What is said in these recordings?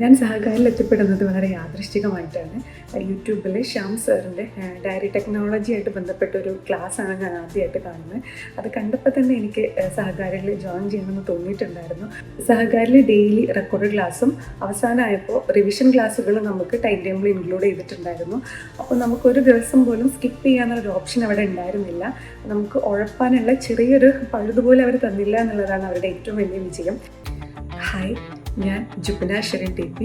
ഞാൻ സഹകാരിൽ എത്തിപ്പെടുന്നത് വളരെ യാദൃശ്ചികമായിട്ടാണ്. യൂട്യൂബിൽ ശ്യാം സാറിൻ്റെ ഡയറി ടെക്നോളജി ആയിട്ട് ബന്ധപ്പെട്ട ഒരു ക്ലാസ്സാണ് ഞാൻ ആദ്യമായിട്ട് കാണുന്നത്. അത് കണ്ടപ്പോൾ തന്നെ എനിക്ക് സഹകാരിൽ ജോയിൻ ചെയ്യണമെന്ന് തോന്നിയിട്ടുണ്ടായിരുന്നു. സഹകാരിൽ ഡെയിലി റെക്കോർഡ് ക്ലാസ്സും അവസാനമായപ്പോൾ റിവിഷൻ ക്ലാസ്സുകളും നമുക്ക് ടൈം ടേബിൾ ഇൻക്ലൂഡ് ചെയ്തിട്ടുണ്ടായിരുന്നു. അപ്പോൾ നമുക്കൊരു ദിവസം പോലും സ്കിപ്പ് ചെയ്യാനൊരു ഓപ്ഷൻ അവിടെ ഉണ്ടായിരുന്നില്ല. നമുക്ക് ഉഴപ്പാനുള്ള ചെറിയൊരു പഴുതുപോലെ അവർ തന്നില്ല എന്നുള്ളതാണ് അവരുടെ ഏറ്റവും വലിയ വിജയം. ഹായ്, ഞാൻ ജുബ്ന ഷെറിൻ TP,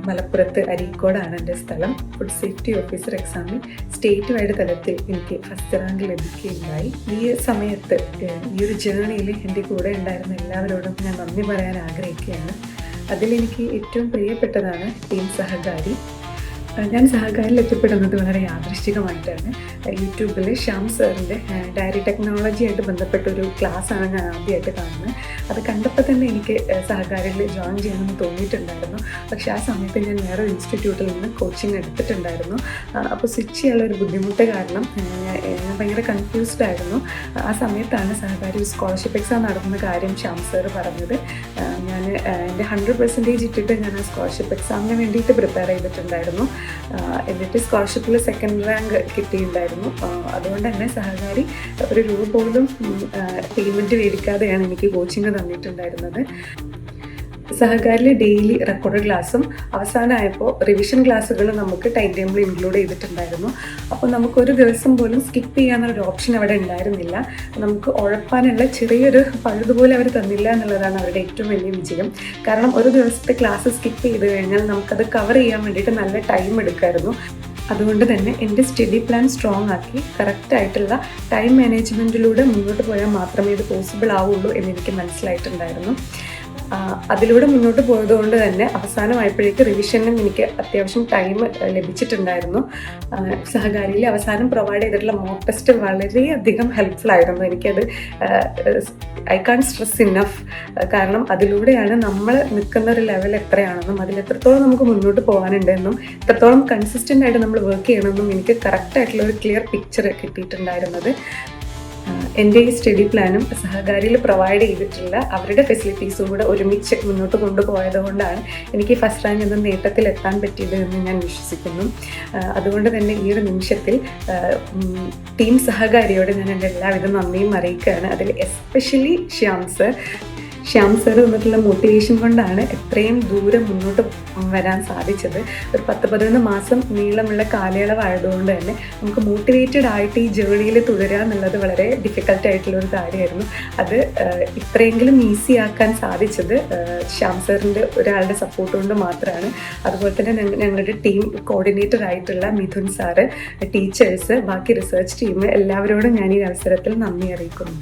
മലപ്പുറത്ത് അരീക്കോടാണ് എൻ്റെ സ്ഥലം. ഫുഡ് സേഫ്റ്റി ഓഫീസർ എക്സാമിൽ സ്റ്റേറ്റ് വൈഡ് തലത്തിൽ എനിക്ക് ഫസ്റ്റ് റാങ്ക് ലഭിക്കുകയുണ്ടായി. ഈ സമയത്ത് ഈ ഒരു ജേർണിയിൽ എൻ്റെ കൂടെ ഉണ്ടായിരുന്ന എല്ലാവരോടും ഞാൻ നന്ദി പറയാൻ ആഗ്രഹിക്കുകയാണ്. അതിലെനിക്ക് ഏറ്റവും പ്രിയപ്പെട്ടതാണ് ടീം സഹകാരി. ഞാൻ സഹകാരിൽ എത്തിപ്പെടുന്നത് വളരെ യാദൃശ്ചികമായിട്ടാണ്. യൂട്യൂബിൽ ശ്യാം സാറിൻ്റെ ഡയറി ടെക്നോളജി ആയിട്ട് ബന്ധപ്പെട്ട ഒരു ക്ലാസ്സാണ് ഞാൻ ആദ്യമായിട്ട് കാണുന്നത്. അത് കണ്ടപ്പോൾ തന്നെ എനിക്ക് സഹകാരിൽ ജോയിൻ ചെയ്യണമെന്ന് തോന്നിയിട്ടുണ്ടായിരുന്നു. പക്ഷേ ആ സമയത്ത് ഞാൻ വേറെ ഇൻസ്റ്റിറ്റ്യൂട്ടിൽ നിന്ന് കോച്ചിങ് എടുത്തിട്ടുണ്ടായിരുന്നു. അപ്പോൾ സ്വിച്ച് ചെയ്യാനുള്ള ഒരു ബുദ്ധിമുട്ട് കാരണം ഞാൻ ഭയങ്കര കൺഫ്യൂസ്ഡ് ആയിരുന്നു. ആ സമയത്താണ് സഹകാരി സ്കോളർഷിപ്പ് എക്സാം നടത്തുന്ന കാര്യം ശ്യാം സാറ് പറഞ്ഞത്. ഞാൻ എൻ്റെ 100% ഇട്ടിട്ട് ഞാൻ ആ സ്കോളർഷിപ്പ് എക്സാമിന് വേണ്ടിയിട്ട് പ്രിപ്പയർ ചെയ്തിട്ടുണ്ടായിരുന്നു. എന്നിട്ട് സ്കോളർഷിപ്പിൽ സെക്കൻഡ് റാങ്ക് കിട്ടിയിട്ടുണ്ടായിരുന്നു. അതുകൊണ്ട് തന്നെ സഹകാരി ഒരു രൂപ പോലും പേയ്മെൻറ്റ് മേടിക്കാതെയാണ് എനിക്ക് കോച്ചിങ് തന്നിട്ടുണ്ടായിരുന്നത്. സഹകാരിൽ ഡെയിലി റെക്കോർഡ് ക്ലാസ്സും അവസാനമായപ്പോൾ റിവിഷൻ ക്ലാസ്സുകളും നമുക്ക് ടൈം ടേബിൾ ഇൻക്ലൂഡ് ചെയ്തിട്ടുണ്ടായിരുന്നു. അപ്പോൾ നമുക്കൊരു ദിവസം പോലും സ്കിപ്പ് ചെയ്യാനൊരു ഓപ്ഷൻ അവിടെ ഉണ്ടായിരുന്നില്ല. നമുക്ക് ഉഴപ്പാനുള്ള ചെറിയൊരു പഴുതുപോലെ അവർ തന്നില്ല എന്നുള്ളതാണ് അവരുടെ ഏറ്റവും വലിയ വിജയം. കാരണം ഒരു ദിവസത്തെ ക്ലാസ് സ്കിപ്പ് ചെയ്ത് കഴിഞ്ഞാൽ നമുക്കത് കവർ ചെയ്യാൻ വേണ്ടിയിട്ട് നല്ല ടൈം എടുക്കുമായിരുന്നു. അതുകൊണ്ട് തന്നെ എൻ്റെ സ്റ്റഡി പ്ലാൻ സ്ട്രോങ് ആക്കി കറക്റ്റായിട്ടുള്ള ടൈം മാനേജ്മെൻറ്റിലൂടെ മുന്നോട്ട് പോയാൽ മാത്രമേ ഇത് പോസിബിൾ ആവുള്ളൂ എന്നെനിക്ക് മനസ്സിലായിട്ടുണ്ടായിരുന്നു. അതിലൂടെ മുന്നോട്ട് പോയതുകൊണ്ട് തന്നെ അവസാനമായപ്പോഴേക്ക് റിവിഷനും എനിക്ക് അത്യാവശ്യം ടൈം ലഭിച്ചിട്ടുണ്ടായിരുന്നു. സഹകാരിയിൽ അവസാനം പ്രൊവൈഡ് ചെയ്തിട്ടുള്ള മോക്ക് ടെസ്റ്റ് വളരെയധികം ഹെൽപ്ഫുൾ ആയിരുന്നു. എനിക്കത് ഐ കാൺ സ്ട്രെസ് ഇനഫ്. കാരണം അതിലൂടെയാണ് നമ്മൾ നിൽക്കുന്ന ഒരു ലെവൽ എത്രയാണെന്നും അതിൽ എത്രത്തോളം നമുക്ക് മുന്നോട്ട് പോകാനുണ്ടെന്നും എത്രത്തോളം കൺസിസ്റ്റൻ്റ് ആയിട്ട് നമ്മൾ വർക്ക് ചെയ്യണമെന്നും എനിക്ക് കറക്റ്റായിട്ടുള്ള ഒരു ക്ലിയർ പിക്ചർ കിട്ടിയിട്ടുണ്ടായിരുന്നത്. എൻ്റെ ഈ സ്റ്റഡി പ്ലാനും സഹകാരിയിൽ പ്രൊവൈഡ് ചെയ്തിട്ടുള്ള അവരുടെ ഫെസിലിറ്റീസും കൂടെ ഒരുമിച്ച് മുന്നോട്ട് കൊണ്ടുപോയത് കൊണ്ടാണ് എനിക്ക് ഫസ്റ്റ് റാങ്ക് എന്ന നേട്ടത്തിലെത്താൻ പറ്റിയത് എന്ന് ഞാൻ വിശ്വസിക്കുന്നു. അതുകൊണ്ട് തന്നെ ഈ ഒരു നിമിഷത്തിൽ ടീം സഹകാരിയോട് ഞാൻ എൻ്റെ എല്ലാവിധ നന്ദിയും അറിയിക്കുകയാണ്. അതിൽ എസ്പെഷ്യലി ശ്യാം സർ തന്നിട്ടുള്ള മോട്ടിവേഷൻ കൊണ്ടാണ് എത്രയും ദൂരം മുന്നോട്ട് വരാൻ സാധിച്ചത്. ഒരു 10-11 മാസം നീളമുള്ള കാലയളവായതുകൊണ്ട് തന്നെ നമുക്ക് മോട്ടിവേറ്റഡ് ആയിട്ട് ഈ ജേർണിയിൽ തുടരുക എന്നുള്ളത് വളരെ ഡിഫിക്കൽട്ടായിട്ടുള്ളൊരു കാര്യമായിരുന്നു. അത് ഇത്രയെങ്കിലും ഈസി ആക്കാൻ സാധിച്ചത് ശ്യാം സാറിൻ്റെ ഒരാളുടെ സപ്പോർട്ട് കൊണ്ട് മാത്രമാണ്. അതുപോലെ തന്നെ ഞങ്ങളുടെ ടീം കോർഡിനേറ്റർ ആയിട്ടുള്ള മിഥുൻ സാറ്, ടീച്ചേഴ്സ്, ബാക്കി റിസർച്ച് ടീം എല്ലാവരോടും ഞാൻ ഈ അവസരത്തിൽ നന്ദി അറിയിക്കുന്നു.